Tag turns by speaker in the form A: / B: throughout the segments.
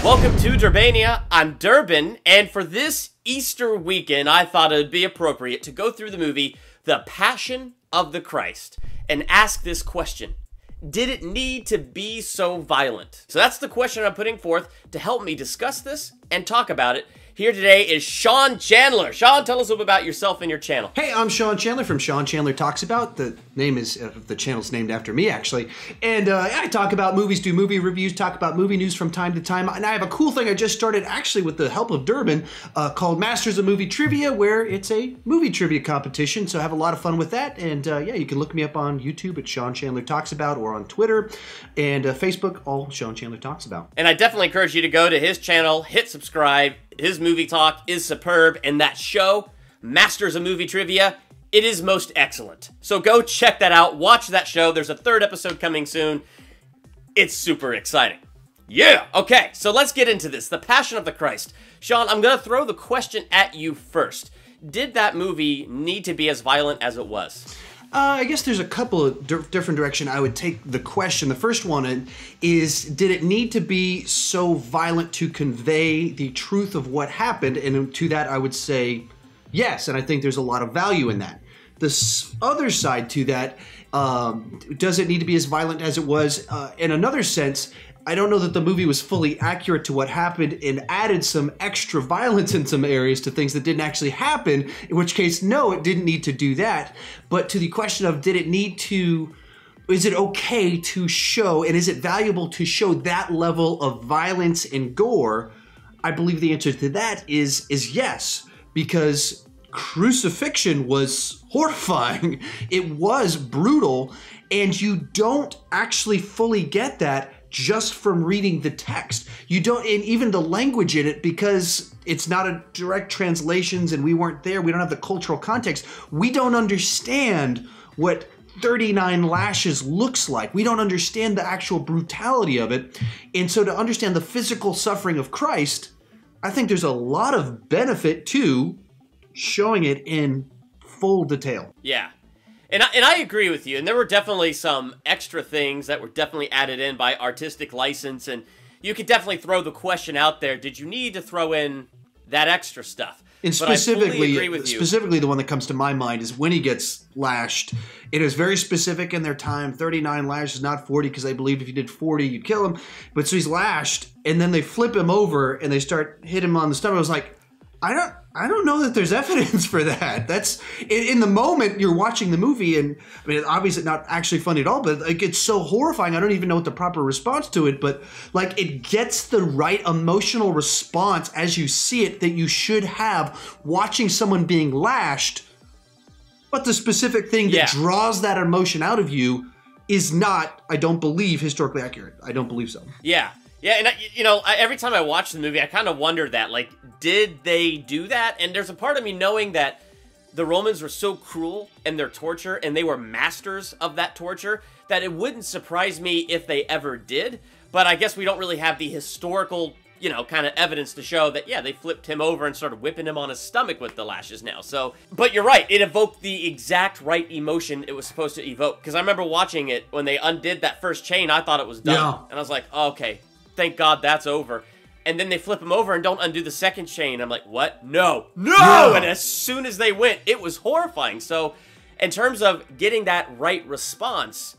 A: Welcome to Durbania. I'm Durbin, and for this Easter weekend, I thought it would be appropriate to go through the movie The Passion of the Christ and ask this question. Did it need to be so violent? So that's the question I'm putting forth to help me discuss this and talk about it. Here today is Sean Chandler. Sean, tell us a little about yourself and your channel.
B: Hey, I'm Sean Chandler from Sean Chandler Talks About. The name is, the channel's named after me, actually. And I talk about movies, do movie reviews, talk about movie news from time to time. And I have a cool thing I just started, actually, with the help of Durbin, called Masters of Movie Trivia, where it's a movie trivia competition. So I have a lot of fun with that. And yeah, you can look me up on YouTube at Sean Chandler Talks About, or on Twitter and Facebook, all Sean Chandler Talks About.
A: And I definitely encourage you to go to his channel, hit subscribe. His movie talk is superb, and that show, Masters of Movie Trivia, it is most excellent. So go check that out, watch that show. There's a third episode coming soon. It's super exciting. Yeah! Okay, so let's get into this. The Passion of the Christ. Sean, I'm going to throw the question at you first. Did that movie need to be as violent as it was?
B: I guess there's a couple of different directions I would take the question. The first one is, did it need to be so violent to convey the truth of what happened? And to that, I would say yes, and I think there's a lot of value in that. The other side to that, does it need to be as violent as it was? In another sense, I don't know that the movie was fully accurate to what happened and added some extra violence in some areas to things that didn't actually happen, in which case, no, it didn't need to do that. But to the question of, did it need to, is it okay to show, and is it valuable to show that level of violence and gore? I believe the answer to that is yes, because crucifixion was horrifying. It was brutal, and you don't actually fully get that just from reading the text. You don't, and even the language in it, because it's not a direct translations and we weren't there, we don't have the cultural context, we don't understand what 39 lashes looks like. We don't understand the actual brutality of it. And so to understand the physical suffering of Christ, I think there's a lot of benefit to showing it in full detail.
A: Yeah. And I agree with you, and there were definitely some extra things that were definitely added in by artistic license, and you could definitely throw the question out there, did you need to throw in that extra stuff?
B: And specifically the one that comes to my mind is when he gets lashed. It is very specific in their time, 39 lashes, not 40, because I believe if you did 40, you'd kill him. But so he's lashed, and then they flip him over, and they start hit him on the stomach. I was like, I don't know that there's evidence for that. That's in the moment you're watching the movie, and I mean, obviously not actually funny at all, but like, it's so horrifying. I don't even know what the proper response to it, but like, it gets the right emotional response as you see it that you should have watching someone being lashed. But the specific thing that draws that emotion out of you is not, I don't believe, historically accurate. I don't believe so.
A: Yeah. Yeah, and you know, every time I watch the movie, I kind of wonder that, like, did they do that? And there's a part of me knowing that the Romans were so cruel in their torture, and they were masters of that torture, that it wouldn't surprise me if they ever did. But I guess we don't really have the historical, you know, kind of evidence to show that, yeah, they flipped him over and started whipping him on his stomach with the lashes now. So, but you're right, it evoked the exact right emotion it was supposed to evoke. Because I remember watching it, when they undid that first chain, I thought it was done. Yeah. And I was like, oh, okay. Thank God that's over. And then they flip him over and don't undo the second chain. I'm like, what? No. No! Yeah. And as soon as they went, it was horrifying. So in terms of getting that right response,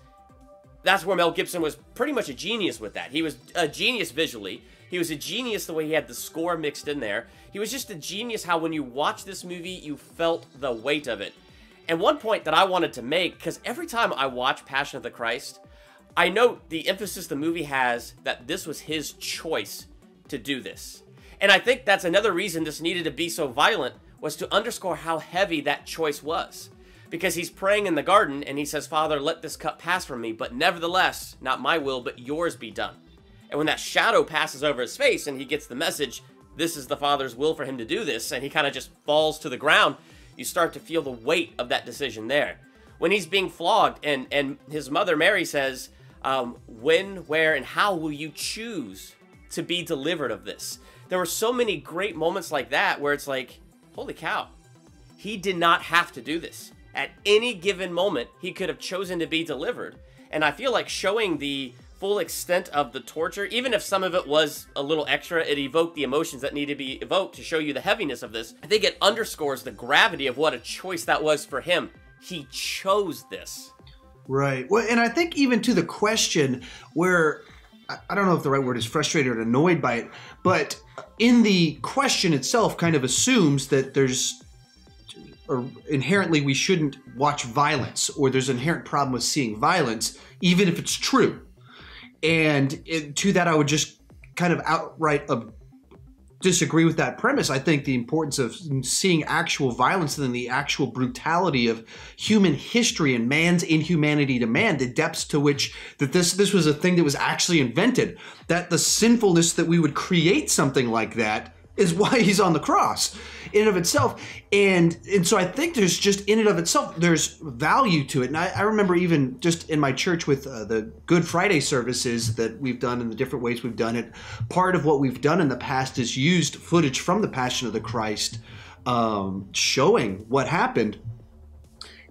A: that's where Mel Gibson was pretty much a genius with that. He was a genius visually. He was a genius the way he had the score mixed in there. He was just a genius how when you watch this movie, you felt the weight of it. And one point that I wanted to make, because every time I watch Passion of the Christ, I note the emphasis the movie has that this was his choice to do this. And I think that's another reason this needed to be so violent, was to underscore how heavy that choice was. Because he's praying in the garden and he says, Father, let this cup pass from me, but nevertheless, not my will, but yours be done. And when that shadow passes over his face and he gets the message, this is the Father's will for him to do this, and he kind of just falls to the ground, you start to feel the weight of that decision there. When he's being flogged and his mother, Mary, says, when, where, and how will you choose to be delivered of this? There were so many great moments like that where it's like, holy cow, he did not have to do this. At any given moment, he could have chosen to be delivered. And I feel like showing the full extent of the torture. Even if some of it was a little extra, it evoked the emotions that need to be evoked to show you the heaviness of this. I think it underscores the gravity of what a choice that was for him. He chose this.
B: Right. Well, and I think even to the question where, I don't know if the right word is frustrated or annoyed by it, but in the question itself kind of assumes that there's, or inherently we shouldn't watch violence, or there's an inherent problem with seeing violence, even if it's true. And to that, I would just kind of outright disagree with that premise. I think the importance of seeing actual violence and then the actual brutality of human history and man's inhumanity to man, the depths to which that this was a thing that was actually invented, that the sinfulness that we would create something like that is why he's on the cross in and of itself. And so I think there's just in and of itself, there's value to it. And I remember even just in my church with the Good Friday services that we've done and the different ways we've done it, part of what we've done in the past is used footage from the Passion of the Christ showing what happened.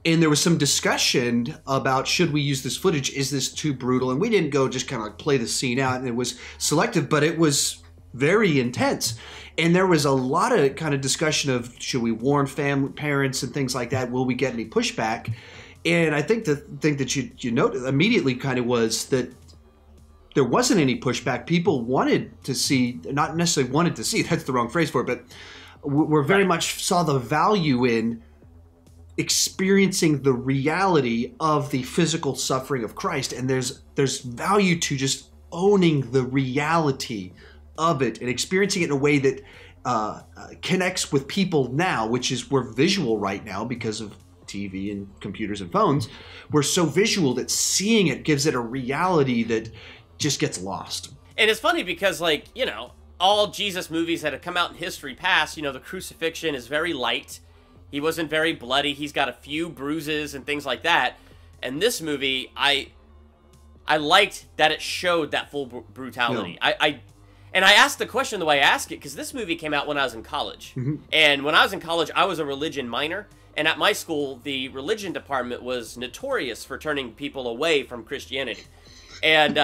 B: And there was some discussion about, should we use this footage? Is this too brutal? And we didn't go just kind of like play the scene out, and it was selective, but it was very intense. And there was a lot of kind of discussion of, should we warn parents and things like that? Will we get any pushback? And I think the thing that you noted immediately kind of was that there wasn't any pushback. People wanted to see, not necessarily wanted to see, that's the wrong phrase for it, but we're very much saw the value in experiencing the reality of the physical suffering of Christ. And there's value to just owning the reality of it and experiencing it in a way that connects with people now, which is we're visual right now because of TV and computers and phones. We're so visual that seeing it gives it a reality that just gets lost.
A: And it's funny because, like, you know, all Jesus movies that have come out in history past, you know, the crucifixion is very light. He wasn't very bloody. He's got a few bruises and things like that. And this movie, I liked that it showed that full brutality. Yeah. And I asked the question the way I asked it because this movie came out when I was in college. Mm-hmm. And when I was in college, I was a religion minor. And at my school, the religion department was notorious for turning people away from Christianity. And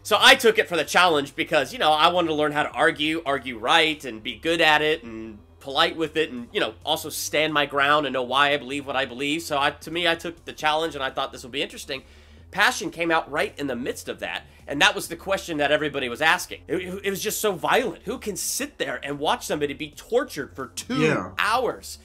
A: so I took it for the challenge because, you know, I wanted to learn how to argue right, and be good at it, and polite with it, and, you know, also stand my ground and know why I believe what I believe. So to me, I took the challenge, and I thought this would be interesting. Passion came out right in the midst of that, and that was the question that everybody was asking. It was just so violent. Who can sit there and watch somebody be tortured for 2 hours?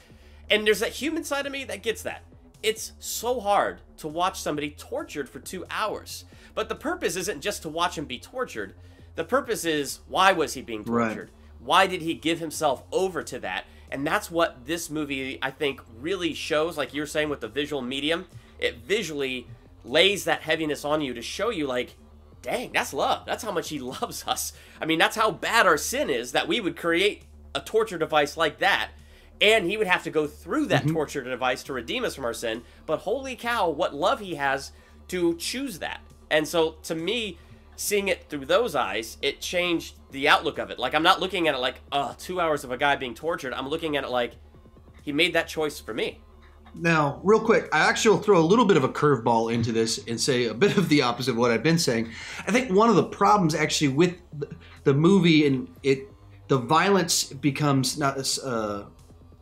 A: And there's that human side of me that gets that. It's so hard to watch somebody tortured for 2 hours. But the purpose isn't just to watch him be tortured. The purpose is, why was he being tortured? Right. Why did he give himself over to that? And that's what this movie, I think, really shows, like you're saying with the visual medium. It visually lays that heaviness on you to show you, like, dang, that's love. That's how much he loves us. I mean, that's how bad our sin is, that we would create a torture device like that, and he would have to go through that torture device to redeem us from our sin. But holy cow, what love he has to choose that. And so, to me, seeing it through those eyes, it changed the outlook of it. Like, I'm not looking at it like, 2 hours of a guy being tortured. I'm looking at it like, he made that choice for me.
B: Now, real quick, I actually will throw a little bit of a curveball into this and say a bit of the opposite of what I've been saying. I think one of the problems actually with the movie, and the violence becomes not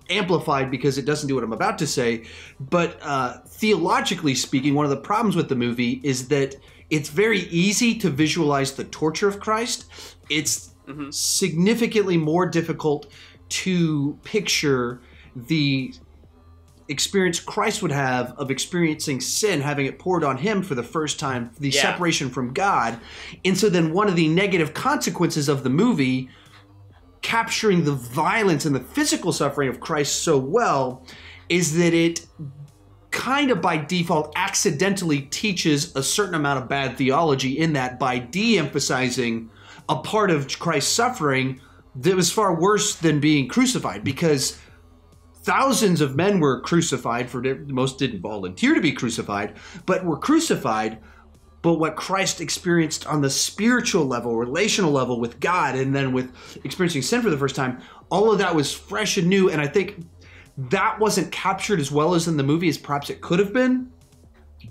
B: amplified because it doesn't do what I'm about to say, but theologically speaking, one of the problems with the movie is that it's very easy to visualize the torture of Christ. It's significantly more difficult to picture the experience Christ would have of experiencing sin, having it poured on him for the first time, the separation from God. And so then one of the negative consequences of the movie, capturing the violence and the physical suffering of Christ so well, is that it kind of by default accidentally teaches a certain amount of bad theology in that by de-emphasizing a part of Christ's suffering that was far worse than being crucified, because thousands of men were crucified. Most didn't volunteer to be crucified, but were crucified. But what Christ experienced on the spiritual level, relational level with God, and then with experiencing sin for the first time, all of that was fresh and new. And I think that wasn't captured as well as in the movie as perhaps it could have been.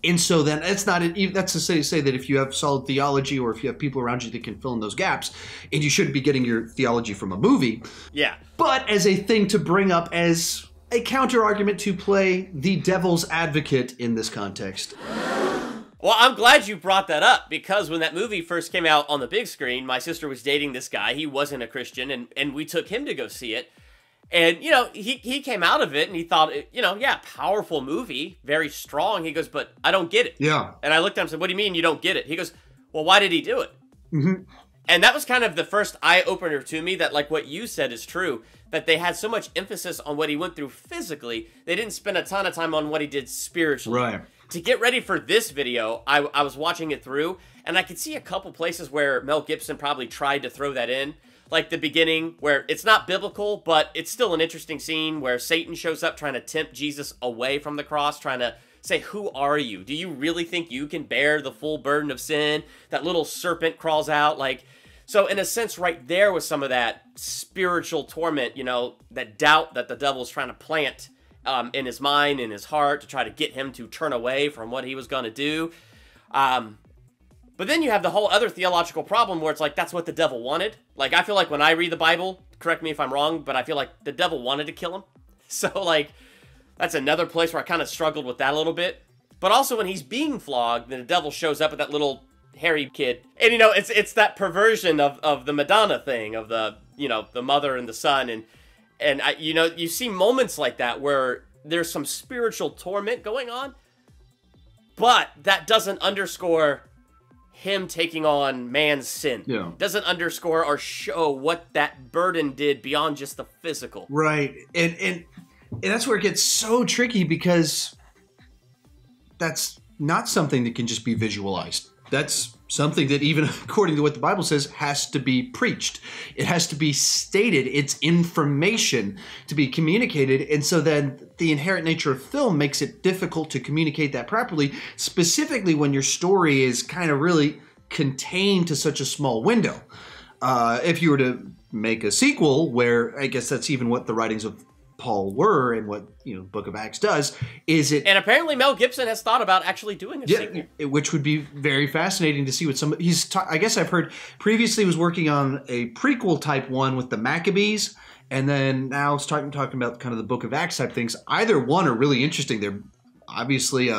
B: And so then that's to say that if you have solid theology or if you have people around you that can fill in those gaps, and you shouldn't be getting your theology from a movie.
A: Yeah.
B: But as a thing to bring up as a counter argument to play the devil's advocate in this context.
A: Well, I'm glad you brought that up, because when that movie first came out on the big screen, my sister was dating this guy. He wasn't a Christian, and we took him to go see it. And, you know, he came out of it and he thought, you know, yeah, powerful movie, very strong. He goes, but I don't get it.
B: Yeah.
A: And I looked at him and said, what do you mean you don't get it? He goes, well, why did he do it?
B: Mm-hmm.
A: And that was kind of the first eye-opener to me, that, like, what you said is true, that they had so much emphasis on what he went through physically, they didn't spend a ton of time on what he did spiritually.
B: Right.
A: To get ready for this video, I was watching it through, and I could see a couple places where Mel Gibson probably tried to throw that in. Like the beginning, where it's not biblical, but it's still an interesting scene where Satan shows up trying to tempt Jesus away from the cross, trying to say, who are you? Do you really think you can bear the full burden of sin? That little serpent crawls out. So in a sense, right there was some of that spiritual torment, you know, that doubt that the devil's trying to plant in his mind, in his heart, to try to get him to turn away from what he was going to do. But then you have the whole other theological problem where it's like, that's what the devil wanted. Like, I feel like when I read the Bible, correct me if I'm wrong, but I feel like the devil wanted to kill him. So, like, that's another place where I kind of struggled with that a little bit. But also when he's being flogged, then the devil shows up with that little hairy kid. And, you know, it's that perversion of the Madonna thing, of the, you know, the mother and the son. And you know, you see moments like that where there's some spiritual torment going on, but that doesn't underscore him taking on man's sin.
B: Yeah.
A: Doesn't underscore or show what that burden did beyond just the physical.
B: Right. And that's where it gets so tricky, because that's not something that can just be visualized. That's something that, even according to what the Bible says, has to be preached. It has to be stated. It's information to be communicated. And so then the inherent nature of film makes it difficult to communicate that properly, specifically when your story is kind of really contained to such a small window. If you were to make a sequel, where I guess that's even what the writings of Paul were, and what, you know, Book of Acts does, is it...
A: And apparently Mel Gibson has thought about actually doing a sequel.
B: Which would be very fascinating to see what some... I guess I've heard previously he was working on a prequel type one with the Maccabees, and then now it's talking about kind of the Book of Acts type things. Either one are really interesting. They're obviously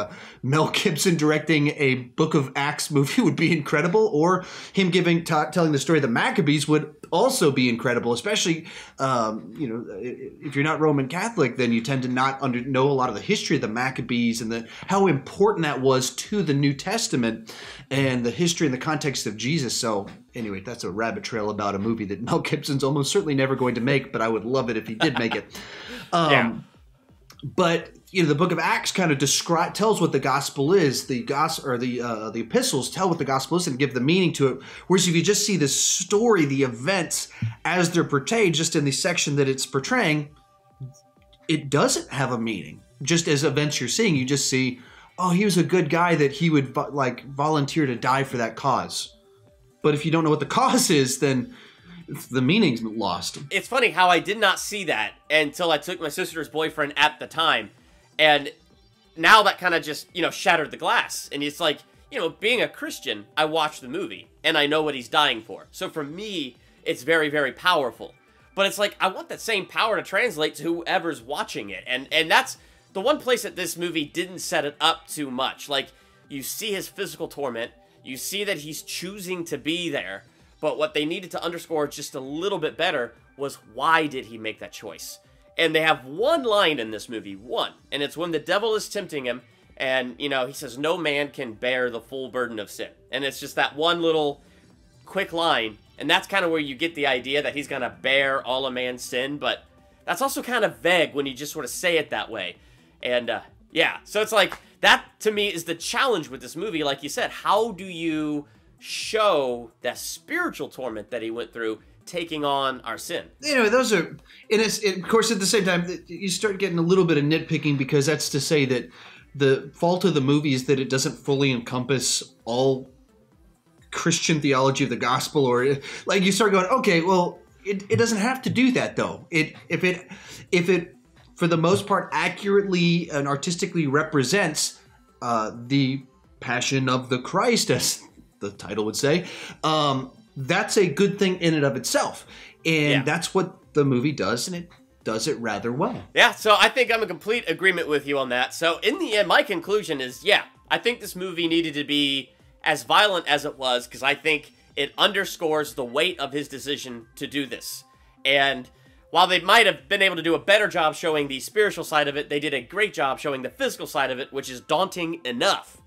B: Mel Gibson directing a Book of Acts movie would be incredible, or him telling the story of the Maccabees would also be incredible, especially you know, if you're not Roman Catholic, then you tend to not know a lot of the history of the Maccabees and how important that was to the New Testament and the history and the context of Jesus. So anyway, that's a rabbit trail about a movie that Mel Gibson's almost certainly never going to make, but I would love it if he did make it.
A: Yeah.
B: But you know, the Book of Acts kind of tells what the gospel is. The epistles tell what the gospel is and give the meaning to it. Whereas if you just see the story, the events as they're portrayed, just in the section that it's portraying, it doesn't have a meaning. Just as events you're seeing, you just see, oh, he was a good guy that he would volunteer to die for that cause. But if you don't know what the cause is, then the meaning's lost.
A: It's funny how I did not see that until I took my sister's boyfriend at the time. And now that kind of just, you know, shattered the glass. And it's like, you know, being a Christian, I watch the movie and I know what he's dying for. So for me, it's very, very powerful. But it's like, I want that same power to translate to whoever's watching it. And that's the one place that this movie didn't set it up too much. Like, you see his physical torment. You see that he's choosing to be there. But what they needed to underscore just a little bit better was, why did he make that choice? And they have one line in this movie, and it's when the devil is tempting him, and, you know, he says, no man can bear the full burden of sin. And it's just that one little quick line, and that's kind of where you get the idea that he's going to bear all a man's sin, but that's also kind of vague when you just sort of say it that way. And, yeah, so it's like, that to me is the challenge with this movie. Like you said, how do you show that spiritual torment that he went through taking on our sin? You
B: know, those are, of course, at the same time, you start getting a little bit of nitpicking, because that's to say that the fault of the movie is that it doesn't fully encompass all Christian theology of the gospel, or like you start going, okay, well, it doesn't have to do that though. If it for the most part accurately and artistically represents the Passion of the Christ, as the title would say, that's a good thing in and of itself. And that's what the movie does, and it does it rather well.
A: Yeah, so I think I'm in complete agreement with you on that. So in the end, my conclusion is, yeah, I think this movie needed to be as violent as it was, because I think it underscores the weight of his decision to do this. And while they might have been able to do a better job showing the spiritual side of it, they did a great job showing the physical side of it, which is daunting enough.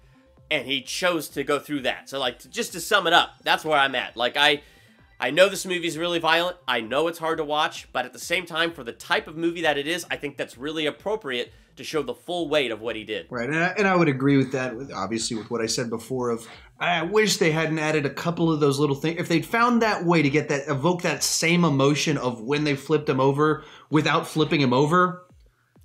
A: And he chose to go through that. So, like, just to sum it up, that's where I'm at. Like, I know this movie is really violent. I know it's hard to watch. But at the same time, for the type of movie that it is, I think that's really appropriate to show the full weight of what he did.
B: Right, and I would agree with that, obviously, with what I said before of, I wish they hadn't added a couple of those little things. If they'd found that way to get that, evoke that same emotion of when they flipped him over without flipping him over,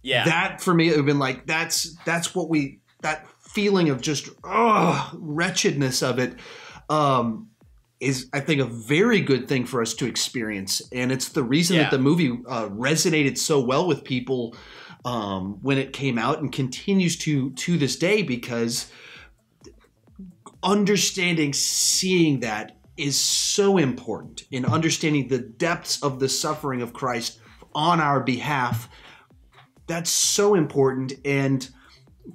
B: that for me, it would have been like, that's what we, that feeling of just wretchedness of it is, I think, a very good thing for us to experience. And it's the reason that the movie resonated so well with people when it came out, and continues to this day, because understanding, seeing that is so important in understanding the depths of the suffering of Christ on our behalf. That's so important. And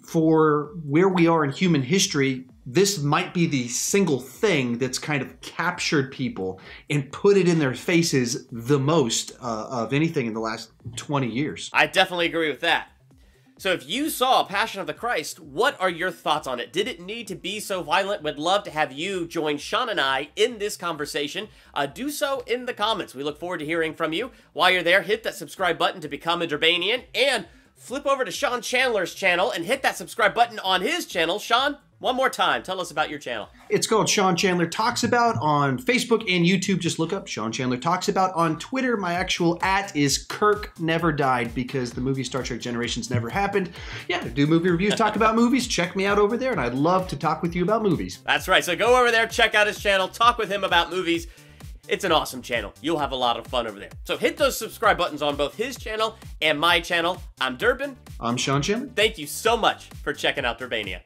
B: for where we are in human history, this might be the single thing that's kind of captured people and put it in their faces the most of anything in the last 20 years.
A: I definitely agree with that. So if you saw Passion of the Christ, what are your thoughts on it? Did it need to be so violent? Would love to have you join Sean and I in this conversation. Do so in the comments. We look forward to hearing from you. While you're there, hit that subscribe button to become a Durbanian, and flip over to Sean Chandler's channel and hit that subscribe button on his channel. Sean, one more time, tell us about your channel.
B: It's called Sean Chandler Talks About on Facebook and YouTube. Just look up Sean Chandler Talks About. On Twitter, my actual @ is Kirk Never Died, because the movie Star Trek Generations never happened. Yeah, do movie reviews, talk about movies. Check me out over there, and I'd love to talk with you about movies.
A: That's right. So go over there, check out his channel, talk with him about movies. It's an awesome channel. You'll have a lot of fun over there. So hit those subscribe buttons on both his channel and my channel. I'm Durbin.
B: I'm Sean Chandler.
A: Thank you so much for checking out Durbania.